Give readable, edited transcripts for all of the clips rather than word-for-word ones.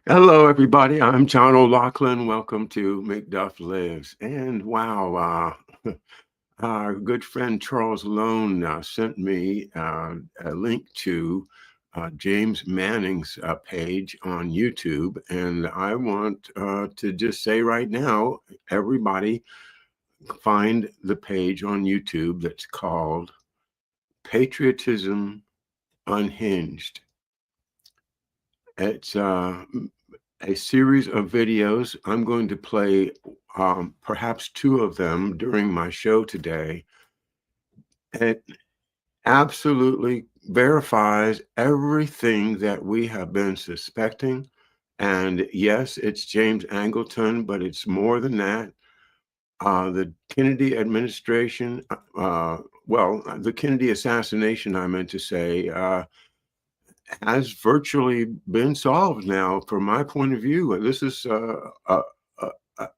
Hello, everybody. I'm John O'Loughlin. Welcome to McDuff Lives. And wow, our good friend Charles Lone sent me a link to James Manning's page on YouTube. And I want to just say right now, everybody find the page on YouTube that's called Patriotism Unhinged. It's a series of videos. I'm going to play perhaps two of them during my show today. It absolutely verifies everything that we have been suspecting. And yes, it's James Angleton, but it's more than that. The Kennedy administration, the Kennedy assassination, I meant to say, has virtually been solved now from my point of view. This is a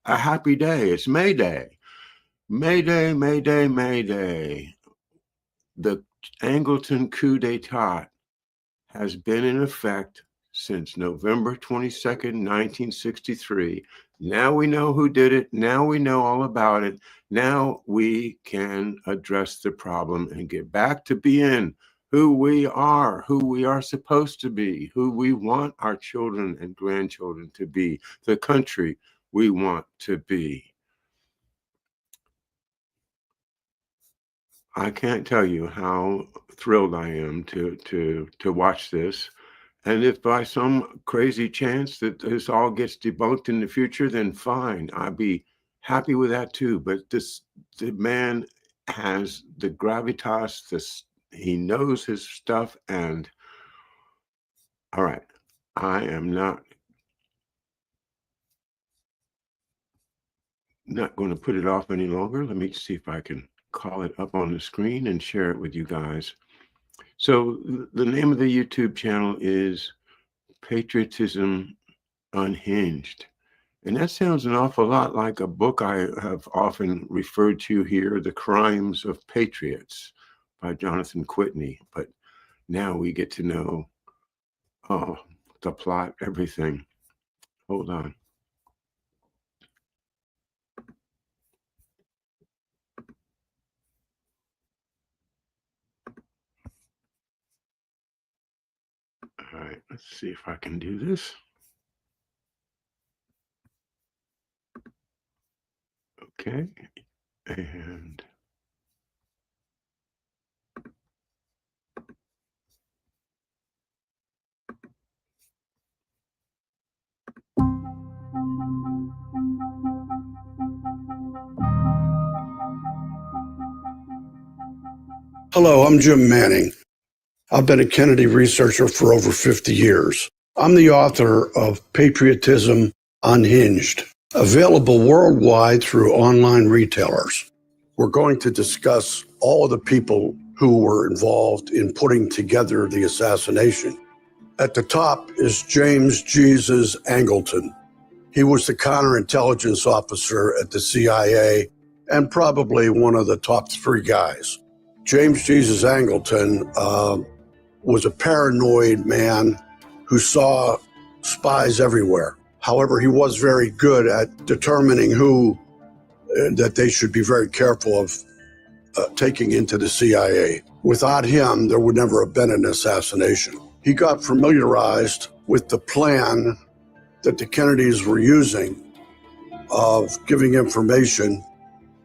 happy day. It's May Day. May Day, May Day, May Day. The Angleton coup dEtat has been in effect since November 22nd, 1963. Now we know who did it. Now we know all about it. Now we can address the problem and get back to being who we are supposed to be, who we want our children and grandchildren to be, the country we want to be. I can't tell you how thrilled I am to watch this. And if by some crazy chance that this all gets debunked in the future, then fine. I'd be happy with that too. But the man has the gravitas, he knows his stuff. And all right, I am not going to put it off any longer. Let me see if I can call it up on the screen and share it with you guys. So the name of the YouTube channel is Patriotism Unhinged. And that sounds an awful lot like a book I have often referred to here, The Crimes of Patriots by Jonathan Whitney. But now we get to know the plot, everything. Hold on. All right, let's see if I can do this. Okay, and hello, I'm Jim Manning. I've been a Kennedy researcher for over 50 years. I'm the author of Patriotism Unhinged, available worldwide through online retailers. We're going to discuss all of the people who were involved in putting together the assassination. At the top is James Jesus Angleton. He was the counterintelligence officer at the CIA and probably one of the top three guys. James Jesus Angleton was a paranoid man who saw spies everywhere. However, he was very good at determining who that they should be very careful of taking into the CIA. Without him, there would never have been an assassination. He got familiarized with the plan that the Kennedys were using of giving information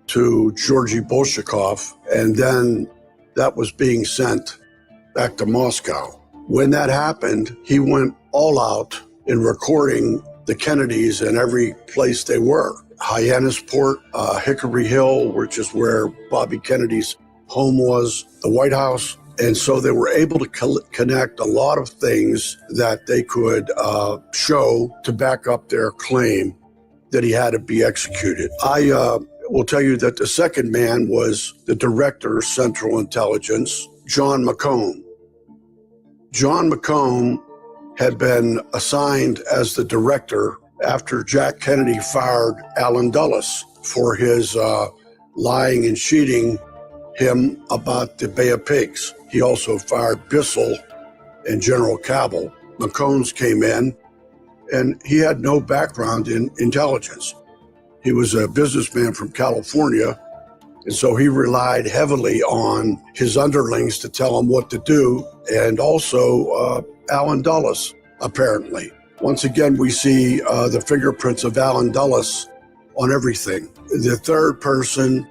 to Georgy Bolshakov, and then that was being sent back to Moscow. When that happened, he went all out in recording the Kennedys in every place they were. Hyannisport, Hickory Hill, which is where Bobby Kennedy's home was, the White House. And so they were able to connect a lot of things that they could show to back up their claim that he had to be executed. I will tell you that the second man was the director of Central Intelligence, John McCone. John McCone had been assigned as the director after Jack Kennedy fired Allen Dulles for his lying and cheating him about the Bay of Pigs. He also fired Bissell and General Cabell. McCone's came in and he had no background in intelligence. He was a businessman from California, and so he relied heavily on his underlings to tell him what to do, and also Alan Dulles, apparently. Once again, we see the fingerprints of Alan Dulles on everything. The third person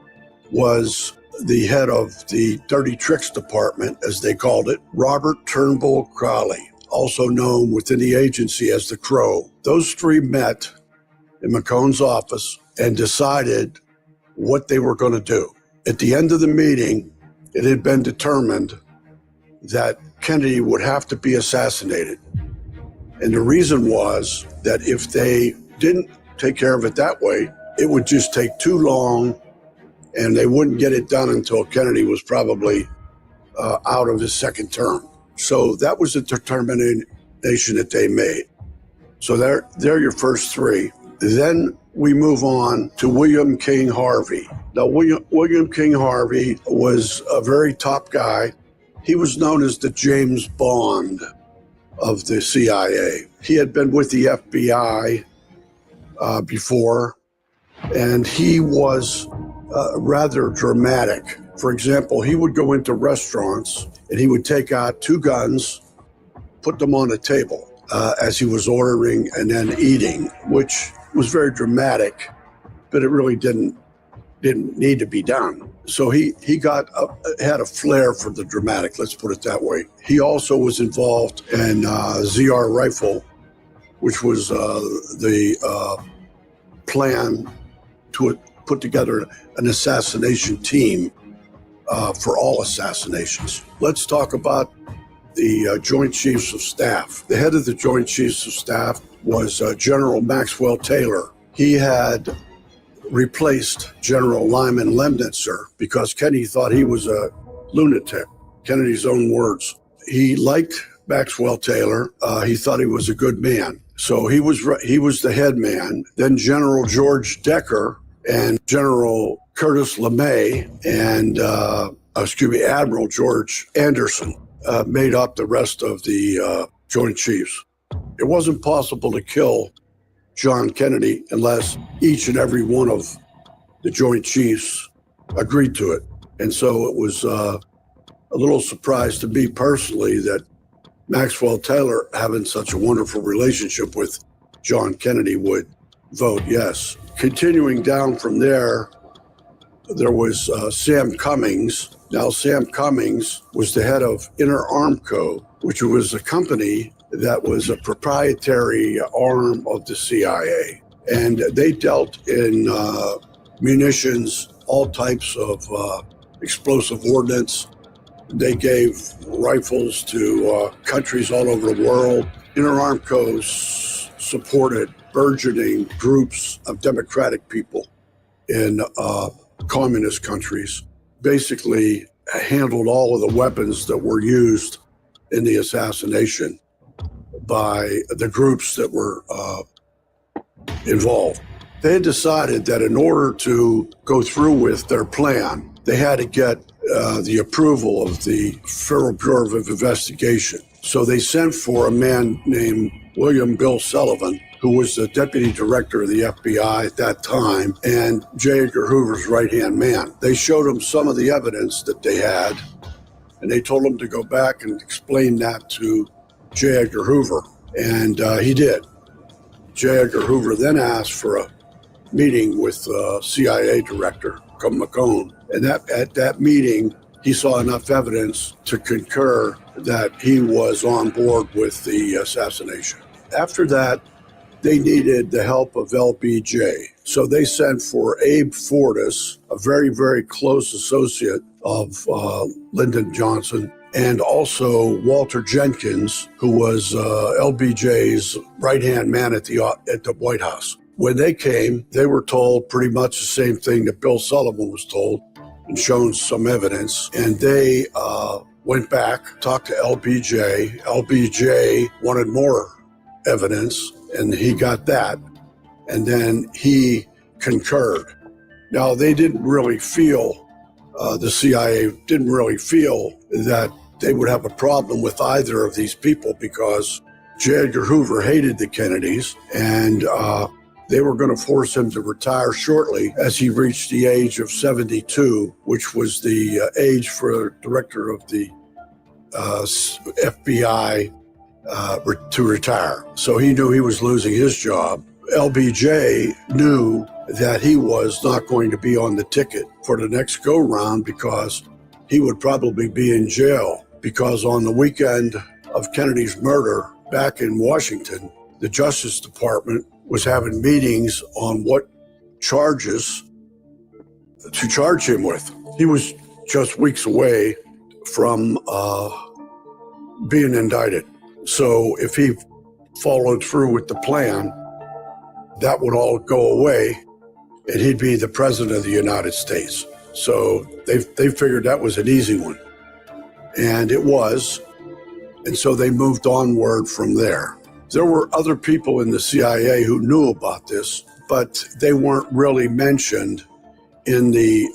was the head of the Dirty Tricks Department, as they called it, Robert Turnbull Crowley, also known within the agency as the Crow. Those three met in McCone's office and decided what they were going to do. At the end of the meeting, it had been determined that Kennedy would have to be assassinated. And the reason was that if they didn't take care of it that way, it would just take too long, and they wouldn't get it done until Kennedy was probably out of his second term. So that was the determination that they made. So they're your first three. Then we move on to William King Harvey. Now, William King Harvey was a very top guy. He was known as the James Bond of the CIA. He had been with the FBI before, and he was rather dramatic. For example, he would go into restaurants and he would take out two guns, put them on a table as he was ordering and then eating, which was very dramatic, but it really didn't need to be done. So he had a flair for the dramatic, let's put it that way. He also was involved in ZR Rifle, which was the plan to put together an assassination team for all assassinations. Let's talk about the Joint Chiefs of Staff. The head of the Joint Chiefs of Staff was General Maxwell Taylor. He had replaced General Lyman Lemnitzer because Kennedy thought he was a lunatic, Kennedy's own words. He liked Maxwell Taylor. He thought he was a good man. So he was the head man. Then General George Decker and General Curtis LeMay and Admiral George Anderson made up the rest of the Joint Chiefs. It wasn't possible to kill John Kennedy unless each and every one of the Joint Chiefs agreed to it. And so it was a little surprise to me personally that Maxwell Taylor, having such a wonderful relationship with John Kennedy, would vote yes. Continuing down from there, there was Sam Cummings. Now, Sam Cummings was the head of Inner Armco, which was a company that was a proprietary arm of the CIA. And they dealt in munitions, all types of explosive ordnance. They gave rifles to countries all over the world. Inner Armco supported burgeoning groups of democratic people in communist countries, basically handled all of the weapons that were used in the assassination by the groups that were involved. They had decided that in order to go through with their plan, they had to get the approval of the Federal Bureau of Investigation. So they sent for a man named William Bill Sullivan, who was the deputy director of the FBI at that time and J. Edgar Hoover's right-hand man. They showed him some of the evidence that they had, and they told him to go back and explain that to J. Edgar Hoover, and he did. J. Edgar Hoover then asked for a meeting with CIA director, McCone, and at that meeting, he saw enough evidence to concur that he was on board with the assassination. After that, they needed the help of LBJ. So they sent for Abe Fortas, a very, very close associate of Lyndon Johnson, and also Walter Jenkins, who was LBJ's right-hand man at the White House. When they came, they were told pretty much the same thing that Bill Sullivan was told and shown some evidence. And they went back, talked to LBJ. LBJ wanted more evidence, and he got that. And then he concurred. Now, they didn't really feel, the CIA didn't really feel that they would have a problem with either of these people because J. Edgar Hoover hated the Kennedys, and they were going to force him to retire shortly as he reached the age of 72, which was the age for director of the FBI to retire. So he knew he was losing his job. LBJ knew that he was not going to be on the ticket for the next go-round because he would probably be in jail, because on the weekend of Kennedy's murder back in Washington, the Justice Department was having meetings on what charges to charge him with. He was just weeks away from being indicted. So if he followed through with the plan, that would all go away and he'd be the president of the United States. So they figured that was an easy one. And it was. And so they moved onward from there. There were other people in the CIA who knew about this, but they weren't really mentioned in the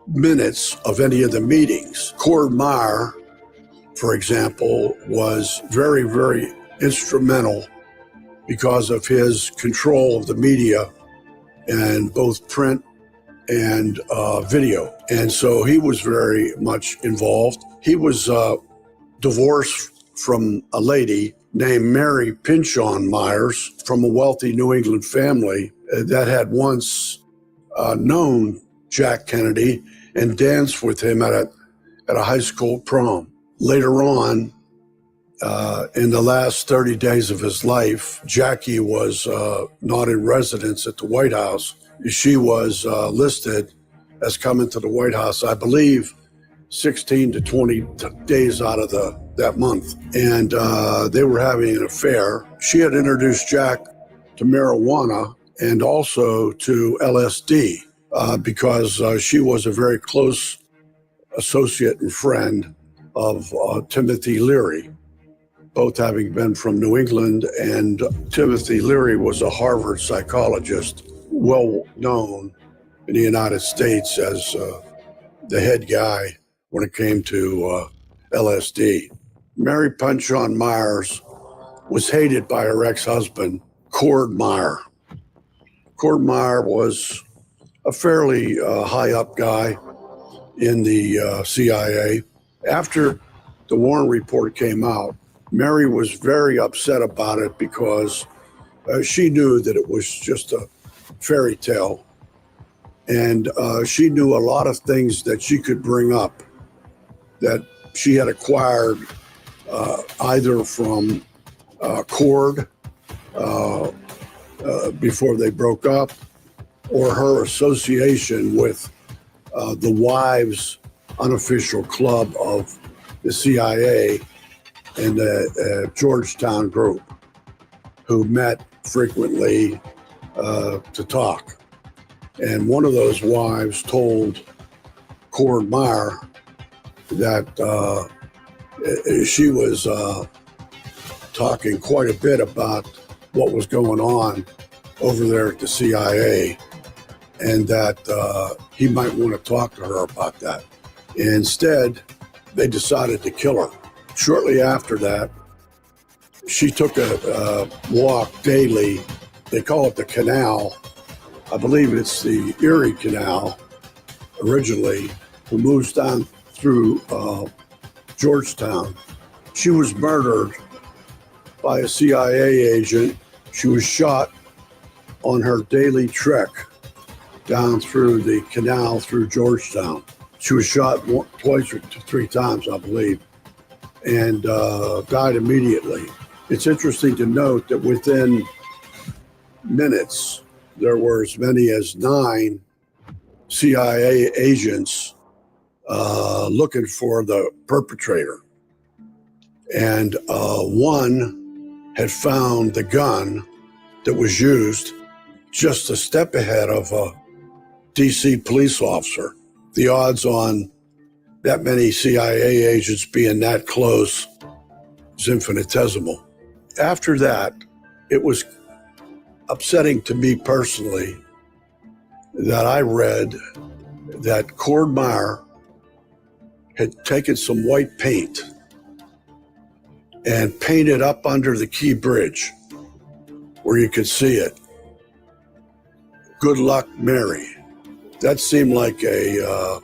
minutes of any of the meetings. Cord Meyer, for example, was very, very instrumental because of his control of the media and both print and video. And so he was very much involved. He was divorced from a lady named Mary Pinchon Myers from a wealthy New England family that had once known Jack Kennedy and danced with him at a high school prom. Later on, in the last 30 days of his life, Jackie was not in residence at the White House. She was listed as coming to the White House, I believe, 16 to 20 days out of that month. And they were having an affair. She had introduced Jack to marijuana and also to LSD because she was a very close associate and friend of Timothy Leary, both having been from New England. And Timothy Leary was a Harvard psychologist, well known in the United States as the head guy when it came to LSD. Mary Pinchon Myers was hated by her ex-husband, Cord Meyer. Cord Meyer was a fairly high-up guy in the CIA. After the Warren Report came out, Mary was very upset about it because she knew that it was just a fairy tale. And she knew a lot of things that she could bring up that she had acquired either from Cord before they broke up, or her association with the wives' unofficial club of the CIA and the Georgetown group, who met frequently to talk. And one of those wives told Cord Meyer that she was talking quite a bit about what was going on over there at the CIA, and that he might want to talk to her about that. Instead, they decided to kill her. Shortly after that, she took a walk daily. They call it the canal. I believe it's the Erie Canal originally, who moves down through Georgetown. She was murdered by a CIA agent. She was shot on her daily trek down through the canal through Georgetown. She was shot twice or three times, I believe, and died immediately. It's interesting to note that within minutes, there were as many as 9 CIA agents looking for the perpetrator. And one had found the gun that was used just a step ahead of a DC police officer. The odds on that many CIA agents being that close is infinitesimal. After that, it was upsetting to me personally that I read that Cord Meyer had taken some white paint and painted up under the Key Bridge where you could see it. Good luck, Mary. That seemed like a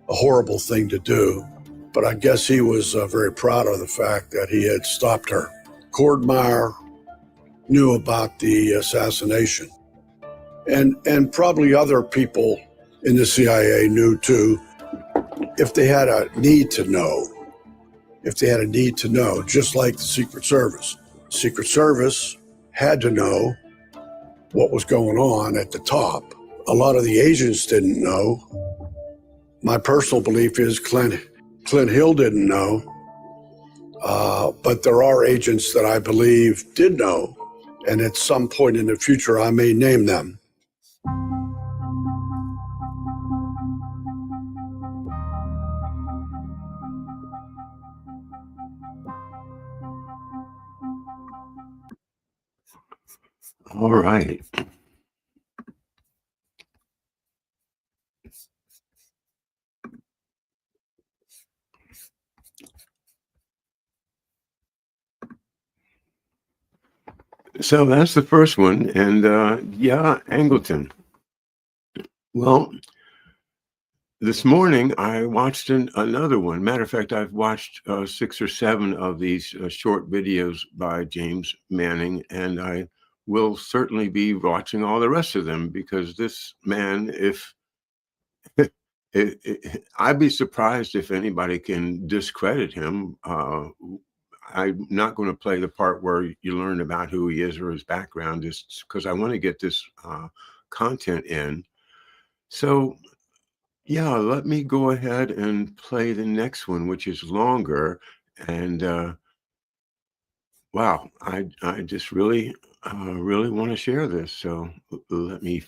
horrible thing to do, but I guess he was very proud of the fact that he had stopped her. Cordmeyer knew about the assassination, and probably other people in the CIA knew too, if they had a need to know. If they had a need to know, just like the Secret Service. Secret Service had to know what was going on at the top. A lot of the agents didn't know. My personal belief is Clint Hill didn't know, but there are agents that I believe did know, and at some point in the future I may name them. All right. So that's the first one. And yeah, Angleton. Well, this morning I watched another one. Matter of fact, I've watched 6 or 7 of these short videos by James Manning, and I will certainly be watching all the rest of them, because this man, if I'd be surprised if anybody can discredit him. I'm not going to play the part where you learn about who he is or his background, just because I want to get this content in. So, yeah, let me go ahead and play the next one, which is longer. And wow, I just really want to share this. So let me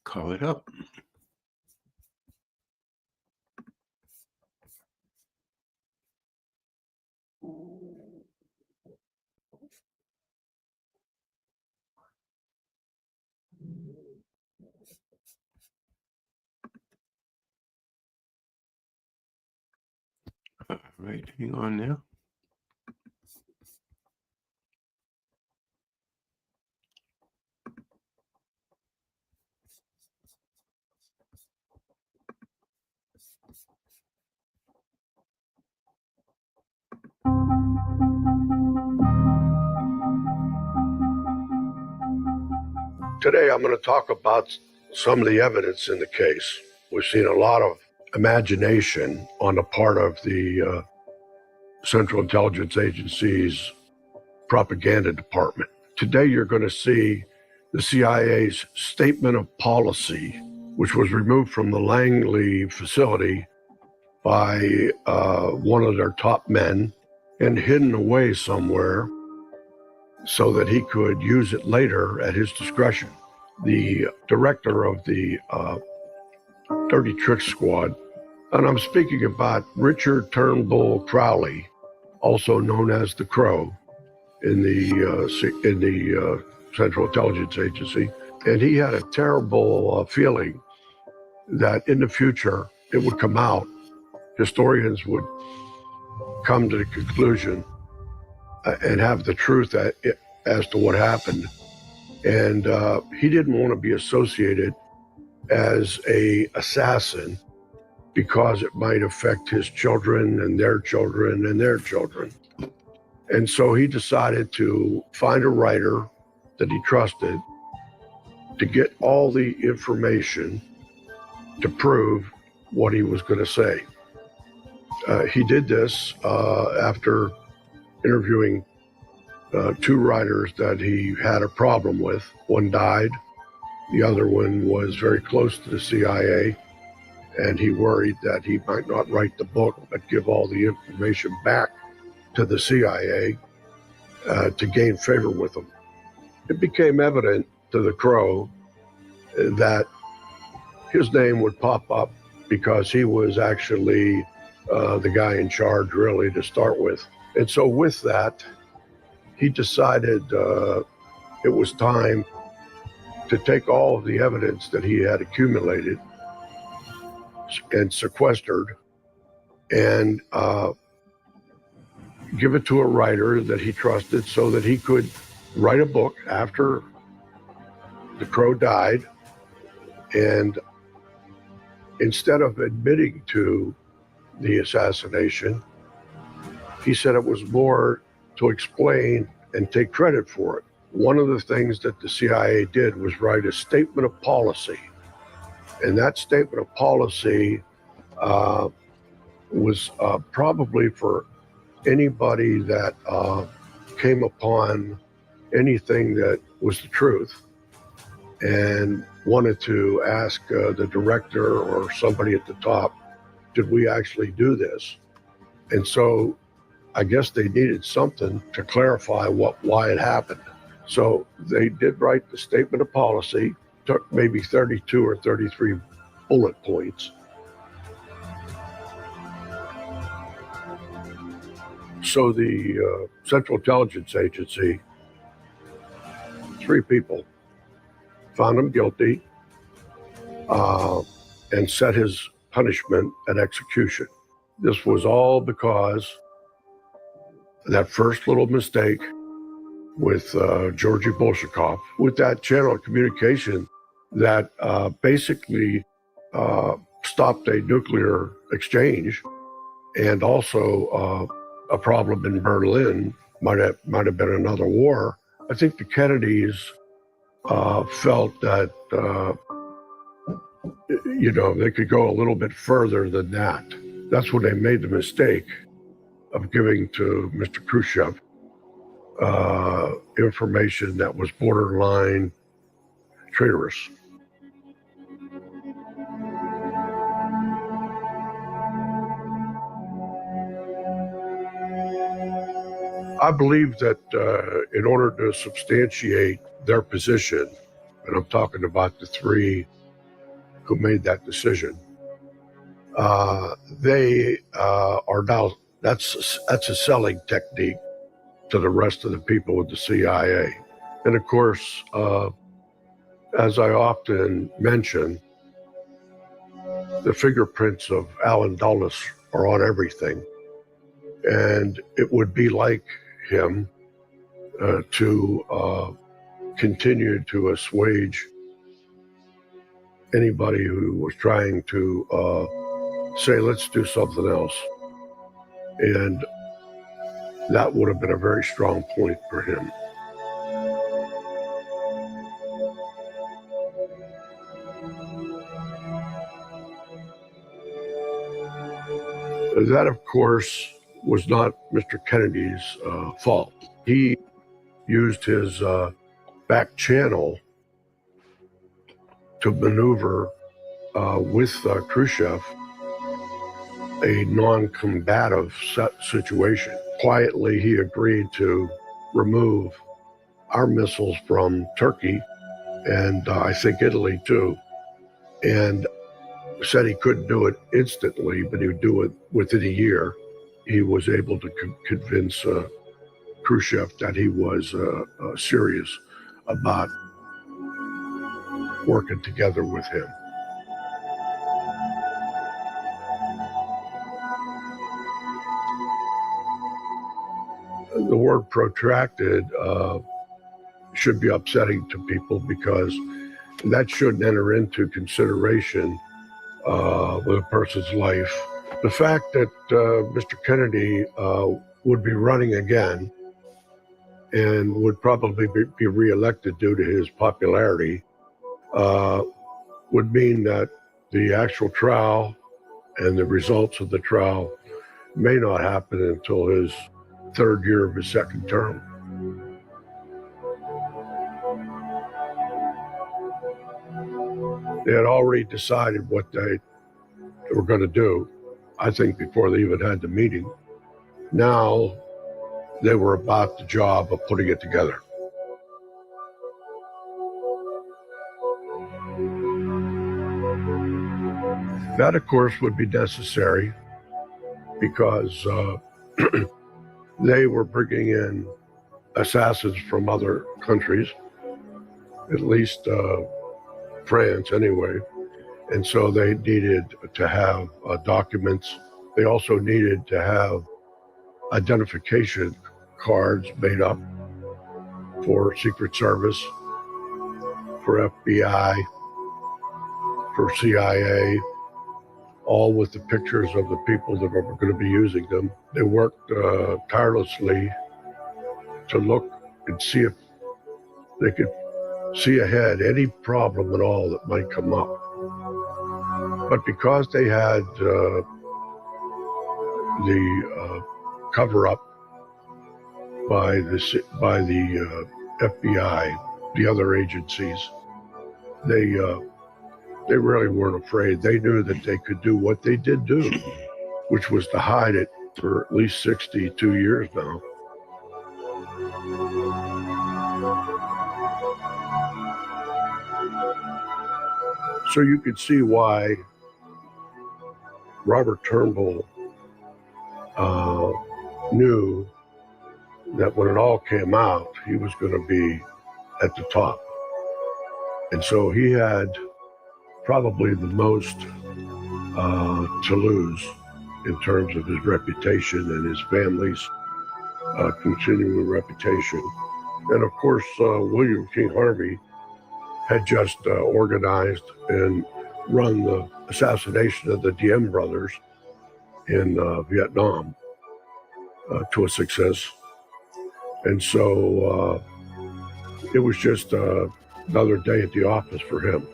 call it up. All right, hang on now. Today I'm going to talk about some of the evidence in the case. We've seen a lot of imagination on the part of the Central Intelligence Agency's propaganda department. Today you're going to see the CIA's statement of policy, which was removed from the Langley facility by one of their top men and hidden away somewhere so that he could use it later at his discretion. The director of the Dirty Tricks Squad, and I'm speaking about Richard Turnbull Crowley, also known as the Crow in the Central Intelligence Agency, and he had a terrible feeling that in the future it would come out, historians would come to the conclusion and have the truth as to what happened. And he didn't want to be associated as an assassin because it might affect his children and their children and their children. And so he decided to find a writer that he trusted to get all the information to prove what he was going to say. He did this after interviewing 2 writers that he had a problem with. One died. The other one was very close to the CIA, and he worried that he might not write the book, but give all the information back to the CIA to gain favor with them. It became evident to the Crow that his name would pop up because he was actually the guy in charge, really, to start with. And so with that, he decided it was time to take all of the evidence that he had accumulated and sequestered and give it to a writer that he trusted so that he could write a book after the Crow died. And instead of admitting to the assassination, he said it was more to explain and take credit for it. One of the things that the CIA did was write a statement of policy. And that statement of policy was probably for anybody that came upon anything that was the truth and wanted to ask the director or somebody at the top, did we actually do this? And so I guess they needed something to clarify why it happened. So they did write the statement of policy, took maybe 32 or 33 bullet points. So the Central Intelligence Agency, 3 people, found him guilty and set his punishment at execution. This was all because that first little mistake with Georgy Bolshakov, with that channel of communication that basically stopped a nuclear exchange, and also a problem in Berlin, might have been another war. I think the Kennedys felt that they could go a little bit further than that. That's when they made the mistake of giving to Mr. Khrushchev information that was borderline traitorous. I believe that in order to substantiate their position, and I'm talking about the 3 who made that decision, they are now, that's a selling technique to the rest of the people with the CIA. And of course, as I often mention, the fingerprints of Alan Dulles are on everything. And it would be like him to continue to assuage anybody who was trying to say, let's do something else. And that would have been a very strong point for him. That, of course, was not Mr. Kennedy's fault. He used his back channel to maneuver with Khrushchev a non-combative situation. Quietly, he agreed to remove our missiles from Turkey and I think Italy too, and said he couldn't do it instantly, but he would do it within a year. He was able to convince Khrushchev that he was serious about working together with him. The word protracted should be upsetting to people because that shouldn't enter into consideration with a person's life. The fact that Mr. Kennedy would be running again and would probably be reelected due to his popularity would mean that the actual trial and the results of the trial may not happen until his third year of his second term. They had already decided what they were going to do, I think, before they even had the meeting. Now they were about the job of putting it together. That, of course, would be necessary because they were bringing in assassins from other countries, at least France anyway. And so they needed to have documents. They also needed to have identification cards made up for Secret Service, for FBI, for CIA, all with the pictures of the people that are going to be using them. They worked tirelessly to look and see if they could see ahead any problem at all that might come up. But because they had the cover-up by the FBI, the other agencies, they really weren't afraid. They knew that they could do what they did do, which was to hide it for at least 62 years now. So you could see why Robert Turnbull knew that when it all came out, he was going to be at the top. And so he had probably the most to lose in terms of his reputation and his family's continuing reputation. And of course, William King Harvey had just organized and run the assassination of the Diem brothers in Vietnam to a success. And so it was just another day at the office for him.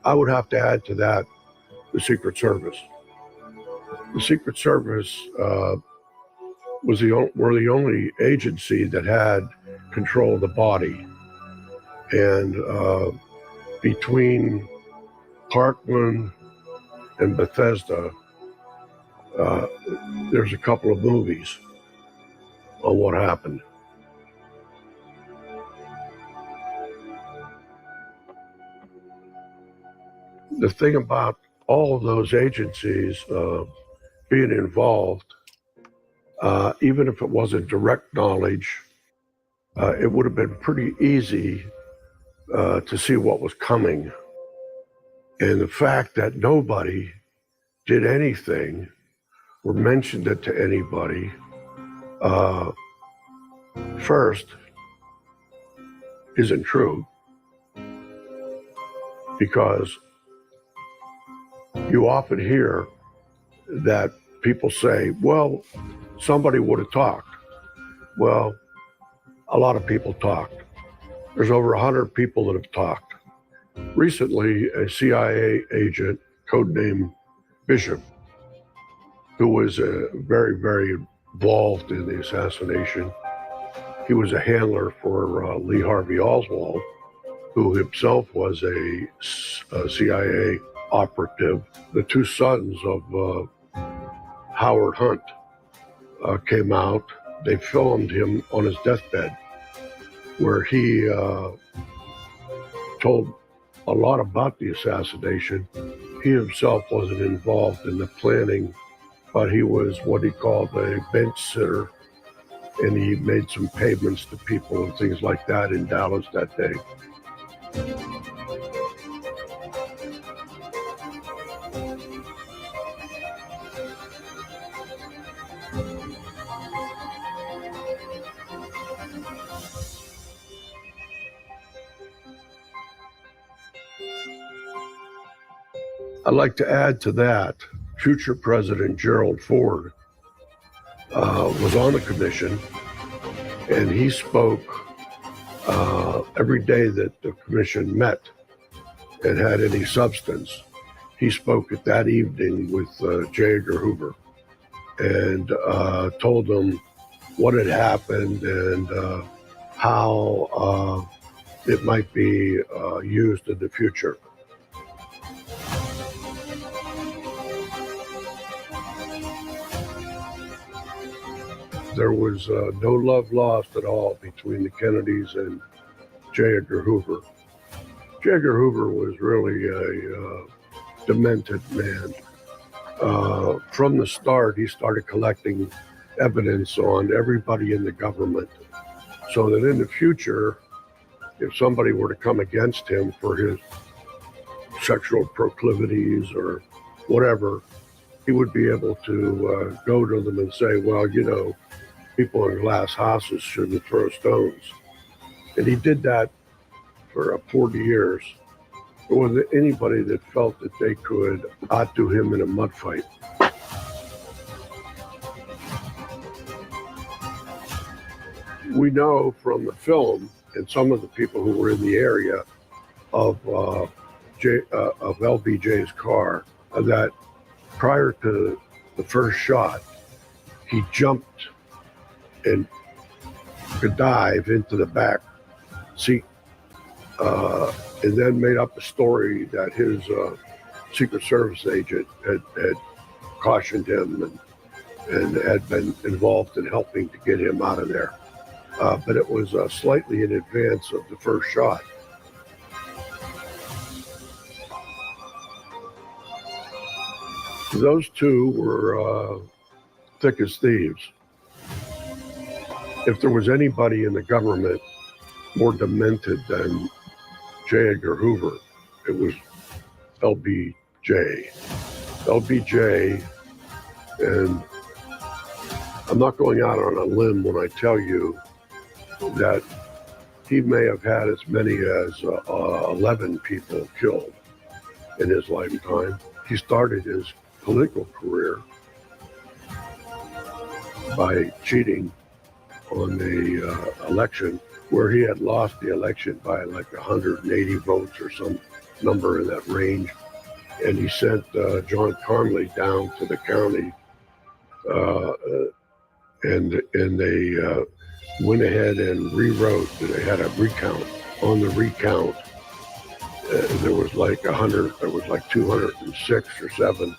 I would have to add to that the Secret Service. The Secret Service were the only agency that had control of the body. And between Parkland and Bethesda, there's a couple of movies on what happened. The thing about all of those agencies being involved, even if it wasn't direct knowledge, it would have been pretty easy to see what was coming. And the fact that nobody did anything or mentioned it to anybody first isn't true, because you often hear that people say, well, somebody would have talked. Well, a lot of people talked. There's over 100 people that have talked. Recently, a CIA agent, codenamed Bishop, who was very, very involved in the assassination. He was a handler for Lee Harvey Oswald, who himself was a CIA operative. The two sons of Howard Hunt came out. They filmed him on his deathbed, where he told a lot about the assassination. He himself wasn't involved in the planning, but he was what he called a bench sitter, and he made some payments to people and things like that in Dallas that day. I'd like to add to that, future President Gerald Ford was on the commission, and he spoke every day that the commission met and had any substance. He spoke at that evening with J. Edgar Hoover and told them what had happened and how it might be used in the future. There was no love lost at all between the Kennedys and J. Edgar Hoover. J. Edgar Hoover was really a demented man. From the start, he started collecting evidence on everybody in the government, so that in the future, if somebody were to come against him for his sexual proclivities or whatever, he would be able to go to them and say, well, you know, people in glass houses shouldn't throw stones. And he did that for 40 years. There wasn't anybody that felt that they could outdo him in a mud fight. We know from the film and some of the people who were in the area of LBJ's car that prior to the first shot, he jumped and could dive into the back seat, and then made up a story that his Secret Service agent had cautioned him and had been involved in helping to get him out of there. But it was slightly in advance of the first shot. Those two were thick as thieves. If there was anybody in the government more demented than J. Edgar Hoover, it was LBJ. LBJ, and I'm not going out on a limb when I tell you that he may have had as many as 11 people killed in his lifetime. He started his political career by cheating on the election, where he had lost the election by like 180 votes or some number in that range. And he sent John Conley down to the county, and they went ahead and rewrote. They had a recount. On the recount, there was like 206 or 7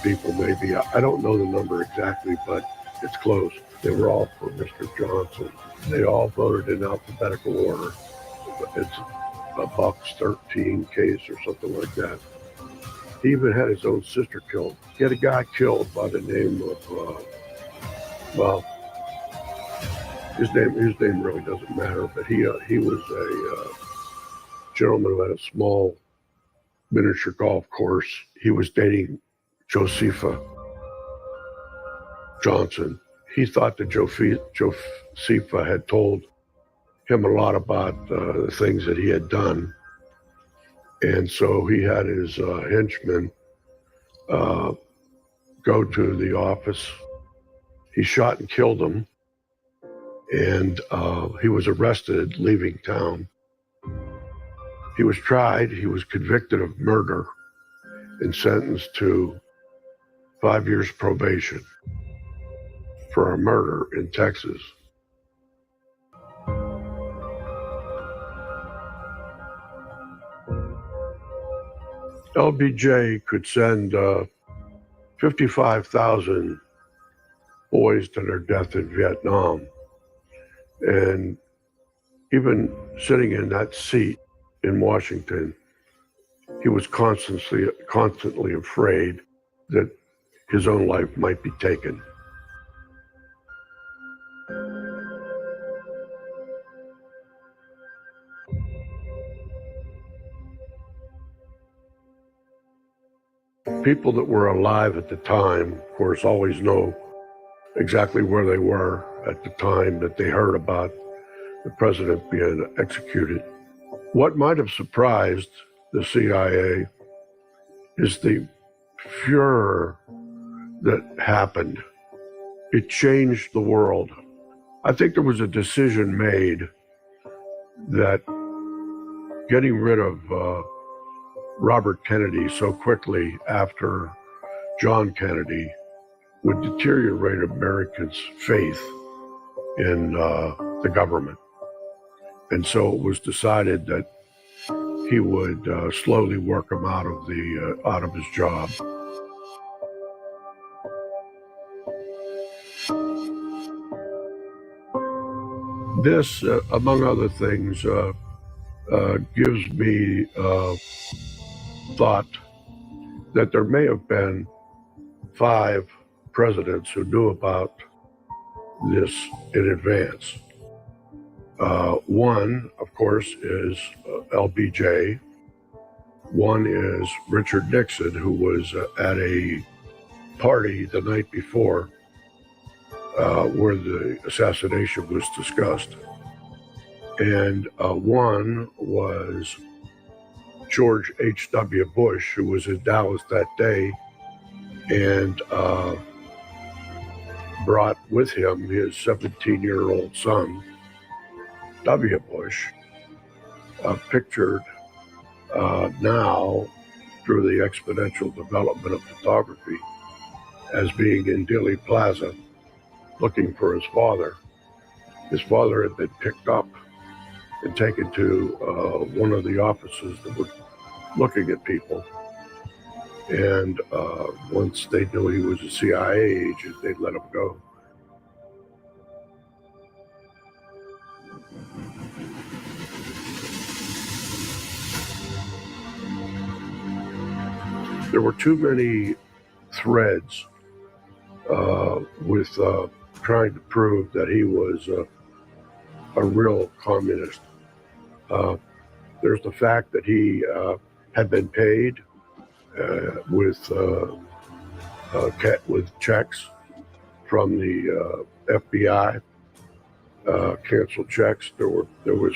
people, maybe. I don't know the number exactly, but it's close. They were all for Mr. Johnson. They all voted in alphabetical order. It's a Bucks 13 case or something like that. He even had his own sister killed. He had a guy killed by the name of, his name really doesn't matter, but he was a gentleman who had a small miniature golf course. He was dating Josepha Johnson. He thought that Josepha had told him a lot about the things that he had done. And so he had his henchmen go to the office. He shot and killed him. And he was arrested leaving town. He was tried. He was convicted of murder and sentenced to 5 years probation for a murder in Texas. LBJ could send 55,000 boys to their death in Vietnam. And even sitting in that seat in Washington, he was constantly afraid that his own life might be taken. People that were alive at the time, of course, always know exactly where they were at the time that they heard about the president being executed. What might have surprised the CIA is the furor that happened. It changed the world. I think there was a decision made that getting rid of Robert Kennedy so quickly after John Kennedy would deteriorate Americans' faith in the government. And so it was decided that he would slowly work him out of his job. This, among other things, gives me thought that there may have been 5 presidents who knew about this in advance. One, of course, is LBJ. One is Richard Nixon, who was at a party the night before where the assassination was discussed. And one was George H.W. Bush, who was in Dallas that day and brought with him his 17-year-old son, W. Bush, pictured now through the exponential development of photography as being in Dealey Plaza looking for his father. His father had been picked up and taken to one of the offices that were looking at people. And once they knew he was a CIA agent, they'd let him go. There were too many threads with trying to prove that he was a real communist. There's the fact that he had been paid with checks from the FBI, canceled checks. There was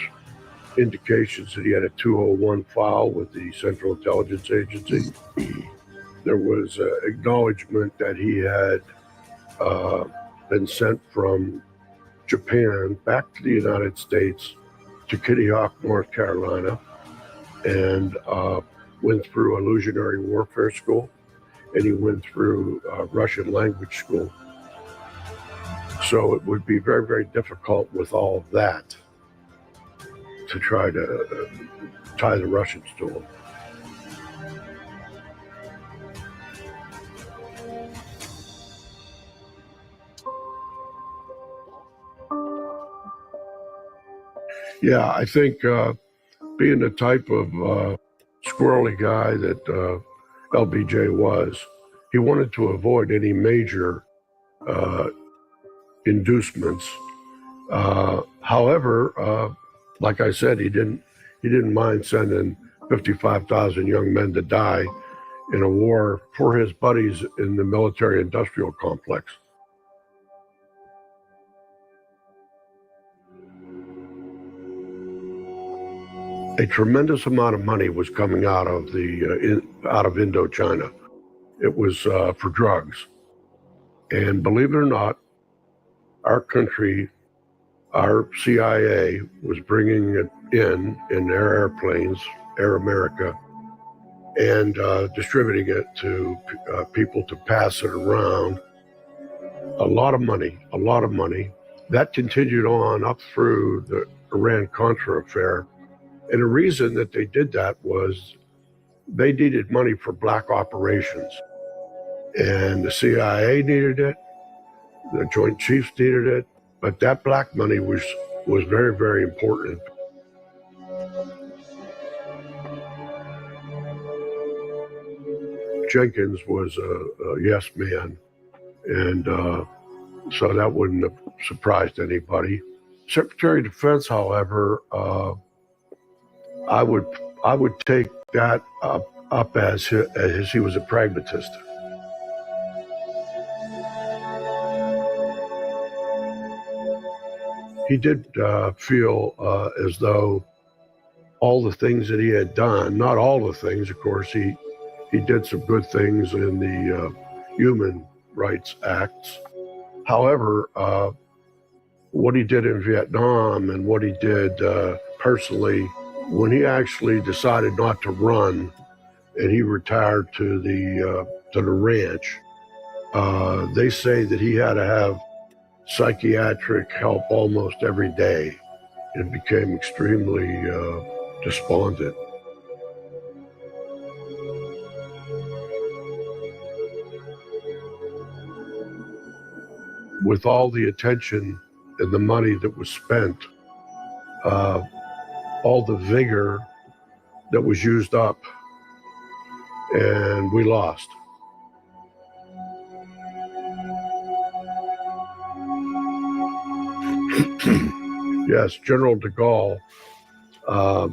indications that he had a 201 file with the Central Intelligence Agency. There was acknowledgement that he had been sent from Japan back to the United States to Kitty Hawk, North Carolina, and went through illusionary warfare school, and he went through Russian language school. So it would be very, very difficult with all of that to try to tie the Russians to him. Yeah, I think being the type of squirrely guy that LBJ was, he wanted to avoid any major inducements. However, like I said, he didn't mind sending 55,000 young men to die in a war for his buddies in the military-industrial complex. A tremendous amount of money was coming out of Indochina. It was for drugs, and believe it or not, our country, our CIA was bringing it in their airplanes, Air America, and distributing it to people to pass it around. A lot of money. That continued on up through the Iran-Contra affair. And the reason that they did that was they needed money for black operations. And the CIA needed it, the Joint Chiefs needed it, but that black money was very, very important. Jenkins was a yes man, and so that wouldn't have surprised anybody. Secretary of Defense, however, I would take that up as he was a pragmatist. He did feel as though all the things that he had done, not all the things, of course, he did some good things in the Human Rights Acts. However, what he did in Vietnam and what he did personally, when he actually decided not to run and he retired to the ranch, they say that he had to have psychiatric help almost every day and became extremely despondent. With all the attention and the money that was spent, all the vigor that was used up, and we lost. Yes, General de Gaulle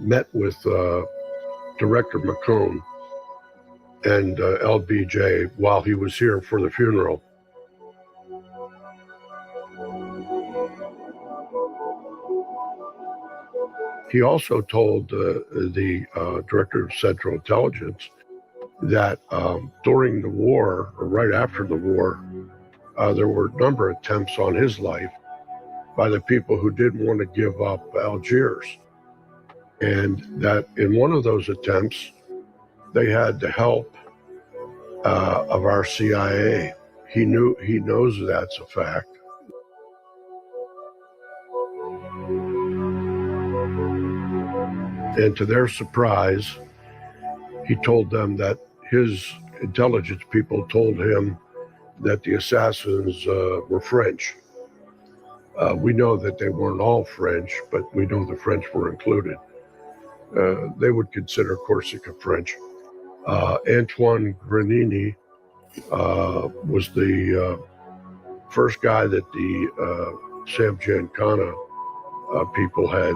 met with Director McCone and LBJ while he was here for the funeral. He also told the Director of Central Intelligence that during the war, or right after the war, there were a number of attempts on his life by the people who didn't want to give up Algiers. And that in one of those attempts, they had the help of our CIA. He knows that's a fact. And to their surprise, he told them that his intelligence people told him that the assassins were French. We know that they weren't all French, but we know the French were included. They would consider Corsica French. Antoine Grenini was the first guy that the Sam Giancana people had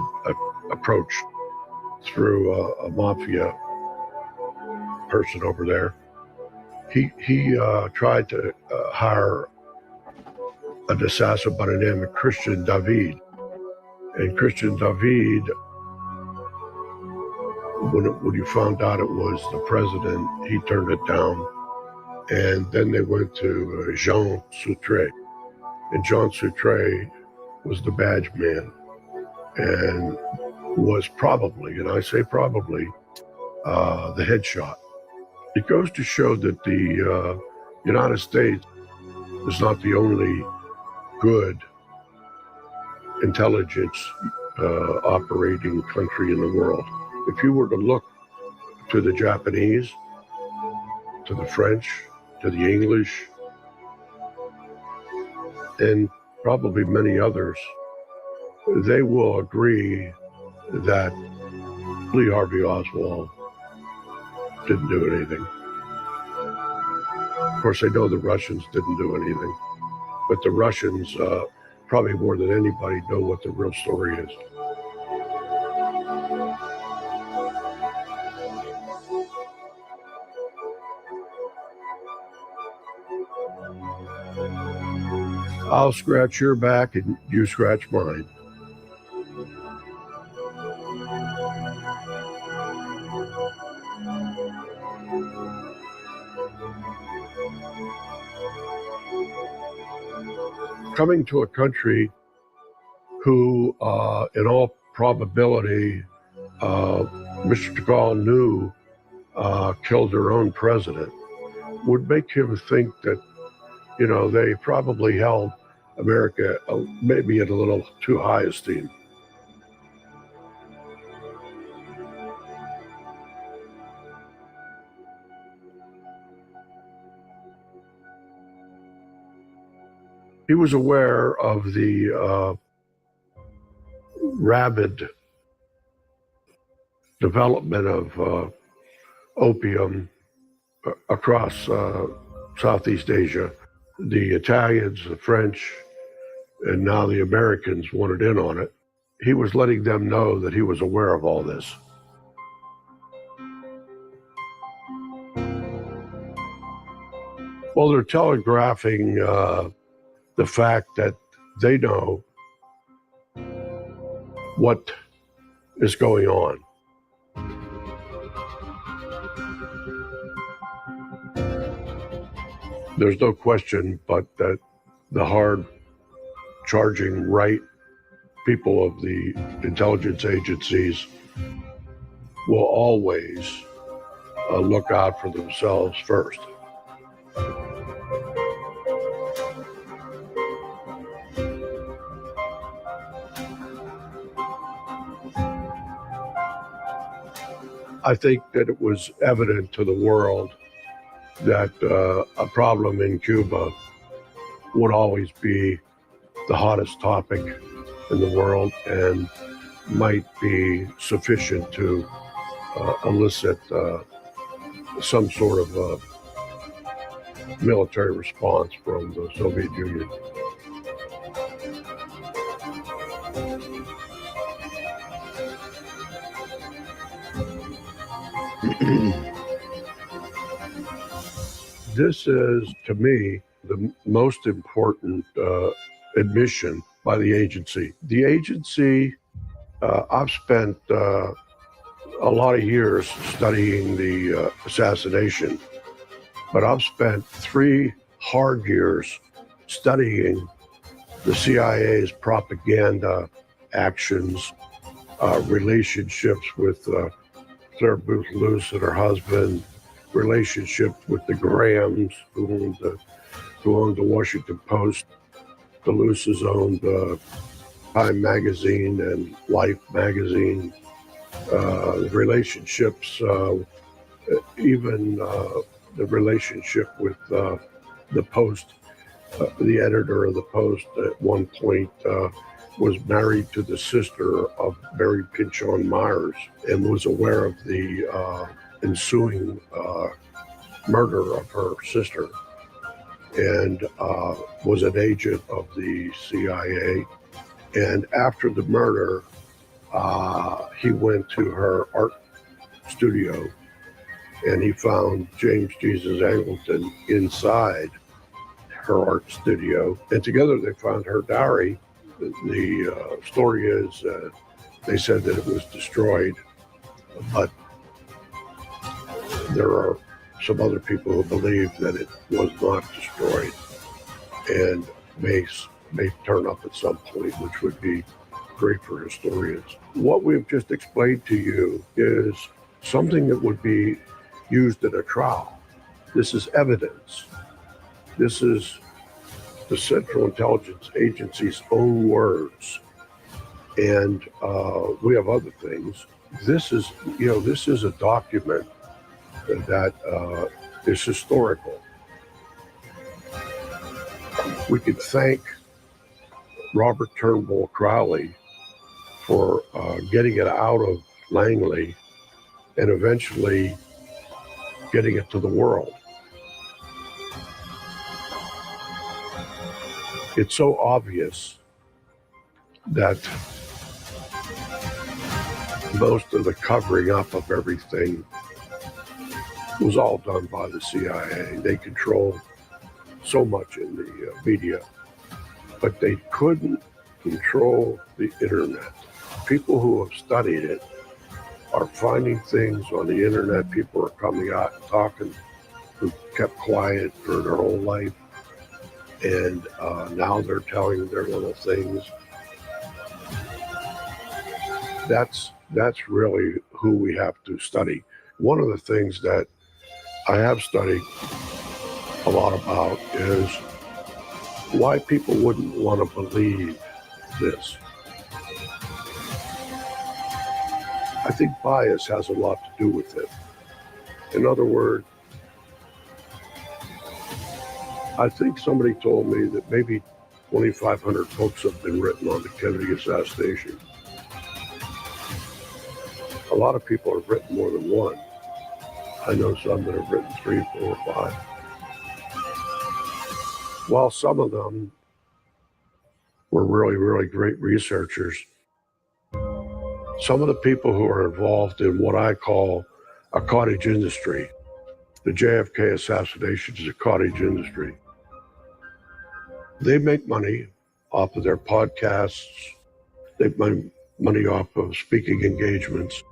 approached through a mafia person over there. He tried to hire an assassin by the name of Christian David. And Christian David, when he found out it was the president, he turned it down. And then they went to Jean Soutre. And Jean Soutre was the badge man and was probably, and I say probably, the headshot. It goes to show that the United States is not the only good intelligence operating country in the world. If you were to look to the Japanese, to the French, to the English, and probably many others, they will agree that Lee Harvey Oswald didn't do anything. Of course, I know the Russians didn't do anything, but the Russians, probably more than anybody, know what the real story is. I'll scratch your back and you scratch mine. Coming to a country who, in all probability, Mr. de Gaulle knew killed their own president, would make him think that, you know, they probably held America maybe at a little too high esteem. He was aware of the rabid development of opium across Southeast Asia. The Italians, the French, and now the Americans wanted in on it. He was letting them know that he was aware of all this. Well, they're telegraphing the fact that they know what is going on. There's no question but that the hard-charging right people of the intelligence agencies will always look out for themselves first. I think that it was evident to the world that a problem in Cuba would always be the hottest topic in the world and might be sufficient to elicit some sort of military response from the Soviet Union. This is, to me, the most important admission by the agency. The agency, I've spent a lot of years studying the assassination, but I've spent 3 hard years studying the CIA's propaganda actions, relationships with Claire Booth Luce and her husband, relationship with the Grahams, who owned the Washington Post. The Luces owned Time Magazine and Life Magazine. The relationships, even the relationship with the Post. The editor of the Post at one point was married to the sister of Mary Pinchon Myers and was aware of the ensuing murder of her sister, and was an agent of the CIA. And after the murder, he went to her art studio and he found James Jesus Angleton inside her art studio, and together they found her diary. The story is they said that it was destroyed, but there are some other people who believe that it was not destroyed and may turn up at some point, which would be great for historians. What we've just explained to you is something that would be used in a trial. This is evidence. This is the Central Intelligence Agency's own words, and we have other things. This is a document that is historical. We could thank Robert Turnbull Crowley for getting it out of Langley and eventually getting it to the world. It's so obvious that most of the covering up of everything was all done by the CIA. They controlled so much in the media, but they couldn't control the internet. People who have studied it are finding things on the internet. People are coming out and talking who kept quiet for their whole life. And now they're telling their little things. That's really who we have to study. One of the things that I have studied a lot about is why people wouldn't want to believe this. I think bias has a lot to do with it. In other words, I think somebody told me that maybe 2,500 books have been written on the Kennedy assassination. A lot of people have written more than one. I know some that have written 3, 4, 5. While some of them were really, really great researchers, some of the people who are involved in what I call a cottage industry, the JFK assassination is a cottage industry. They make money off of their podcasts. They make money off of speaking engagements.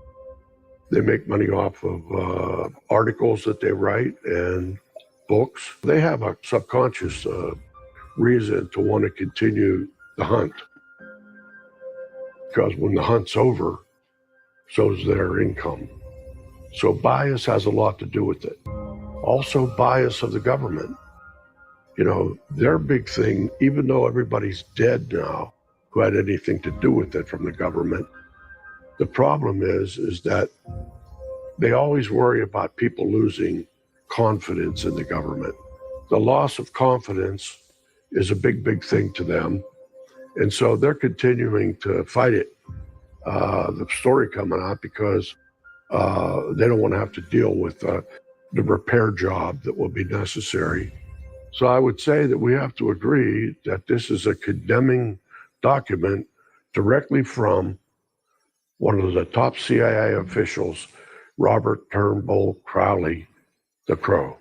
They make money off of articles that they write and books. They have a subconscious reason to want to continue the hunt, because when the hunt's over, so's their income. So bias has a lot to do with it. Also, bias of the government. You know, their big thing, even though everybody's dead now who had anything to do with it from the government, the problem is that they always worry about people losing confidence in the government. The loss of confidence is a big, big thing to them. And so they're continuing to fight it. The story coming out because they don't want to have to deal with the repair job that will be necessary. So I would say that we have to agree that this is a condemning document directly from one of the top CIA officials Robert Turnbull Crowley, the Crow.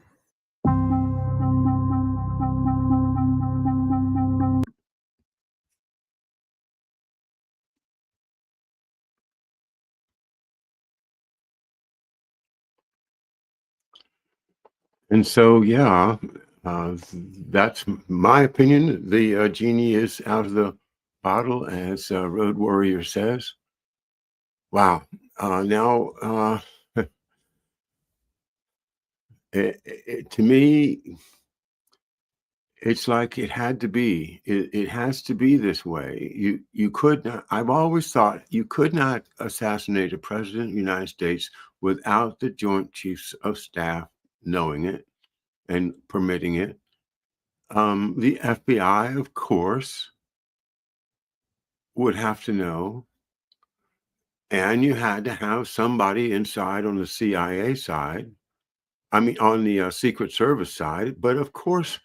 And so, yeah, that's my opinion. The genie is out of the bottle, as Road Warrior says. Wow. Now, to me, it's like it had to be. It has to be this way. You could not. I've always thought you could not assassinate a president of the United States without the Joint Chiefs of Staff knowing it and permitting it. The FBI, of course, would have to know, and you had to have somebody inside on the CIA side. I mean, on the Secret Service side. But of course,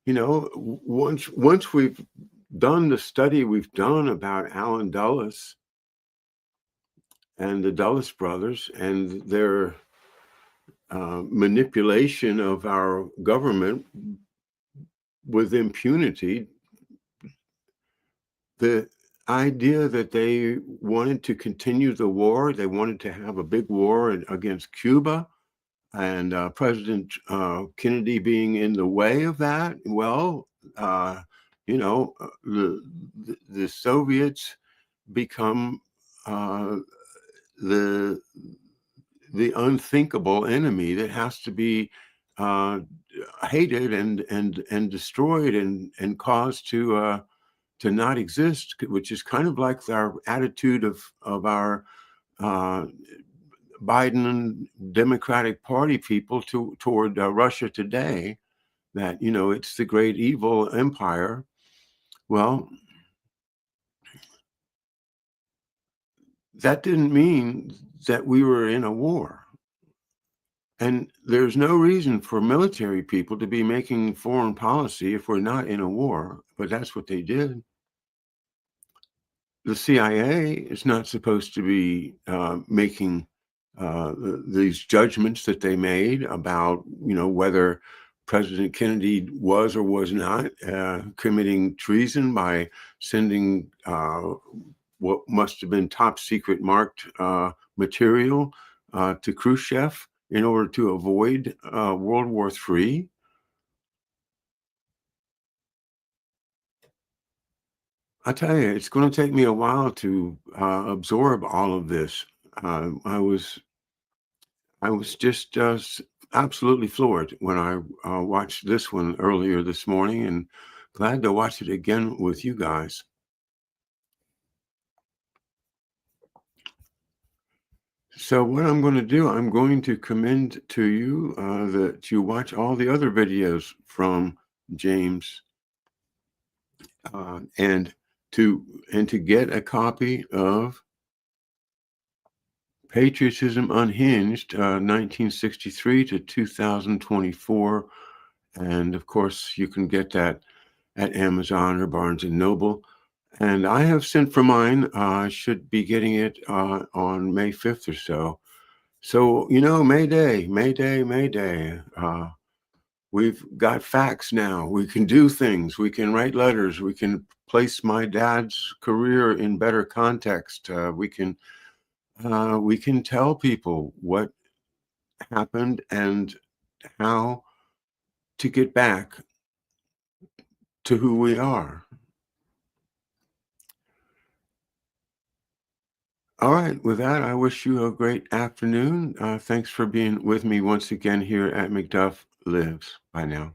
once we've done the study we've done about Allen Dulles and the Dulles brothers and their manipulation of our government with impunity, the idea that they wanted to continue the war, they wanted to have a big war against Cuba, and President Kennedy being in the way of that, well, the Soviets become the the unthinkable enemy that has to be uh, hated and destroyed and caused to not exist, which is kind of like our attitude of our uh, Biden Democratic Party people toward Russia today. That it's the great evil empire. Well, that didn't mean that we were in a war. And there's no reason for military people to be making foreign policy if we're not in a war, but that's what they did. The CIA is not supposed to be making these judgments that they made about, whether President Kennedy was or was not committing treason by sending what must have been top secret marked material to Khrushchev in order to avoid World War III. I tell you, it's going to take me a while to absorb all of this. I was just absolutely floored when I watched this one earlier this morning, and glad to watch it again with you guys. So what I'm going to do, I'm going to commend to you that you watch all the other videos from James, and to get a copy of Patriotism Unhinged, 1963 to 2024. And of course, you can get that at Amazon or Barnes and Noble. And I have sent for mine. I should be getting it on May 5th or so. So, May Day, May Day, May Day. We've got facts now. We can do things. We can write letters. We can place my dad's career in better context. We can tell people what happened and how to get back to who we are. All right. With that, I wish you a great afternoon. Thanks for being with me once again here at McDuff Lives. Bye now.